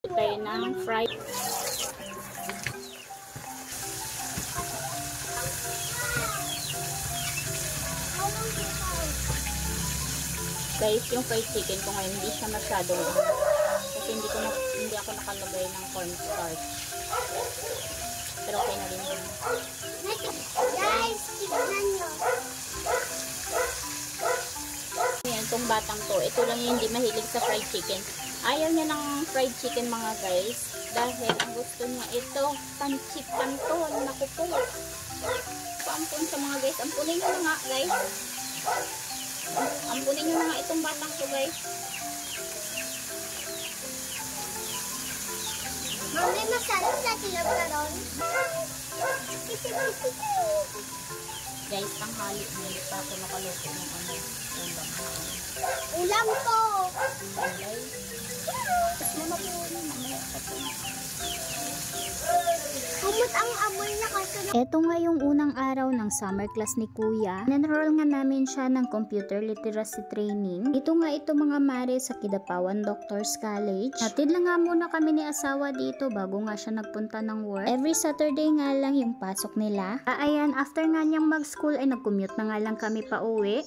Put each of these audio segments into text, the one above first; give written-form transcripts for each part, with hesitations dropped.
Tayo ng fried. Guys, yung fried chicken ko ngayon hindi siya masyadong kasi hindi ako nakalagay ng cornstarch. Pero okay na rin yun. Guys, tignan nyo. Ayan, itong batang to. Ito lang yung hindi mahilig sa fried chicken. Ayaw niya ng fried chicken mga guys. Dahil ang gusto niya ito, panchip canton. Naku po. Pampun sa mga guys. Ampunin nyo na nga guys. Ampunin nyo na nga itong batang to guys. Mami, masarap sa tilap ka ron. Guys, tanghali niya pa ako nakaluto ng ulam. Ulam ko. Guys, tapos mo na po mamaya pa po. Kumot ang amoy na kasi. Ito nga yung unang araw ng summer class ni Kuya. Nanroll nga namin siya ng computer literacy training. Ito nga ito mga mare sa Kidapawan Doctors College. Hatid lang nga muna kami ni asawa dito bago nga siya nagpunta ng work. Every Saturday nga lang yung pasok nila. Ayan, after nga niyang mag-school ay nag-commute na nga lang kami pa uwi.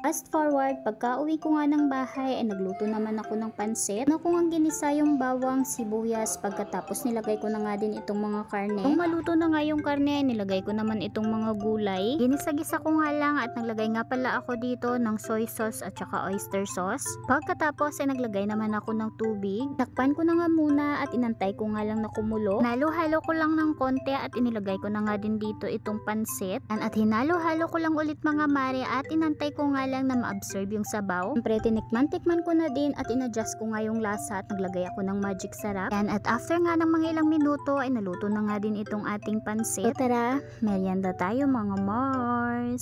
Fast forward, pagka uwi ko nga ng bahay ay nagluto naman ako ng pansit. Na kung ang ginisa yung bawang, sibuyas, pagkatapos nilagay ko na nga din itong mga karne. Kung maluto na nga yung karne, nilagay ko naman itong mga gulay. Ginisa-gisa ko nga lang at naglagay nga pala ako dito ng soy sauce at saka oyster sauce. Pagkatapos ay naglagay naman ako ng tubig. Takpan ko na nga muna at inantay ko nga lang na kumulo. Halo-halo ko lang ng konti at inilagay ko na nga din dito itong pansit. At hinalo-halo ko lang ulit mga mare at inantay ko nga lang na ma-absorb yung sabaw. Siyempre, tinikman ko na din at in-adjust ko nga yung lasa at naglagay ako ng magic sarap. Yan, at after nga ng mga ilang minuto ay naluto na nga din itong ating pansit. Tara, merienda tayo mga Mars!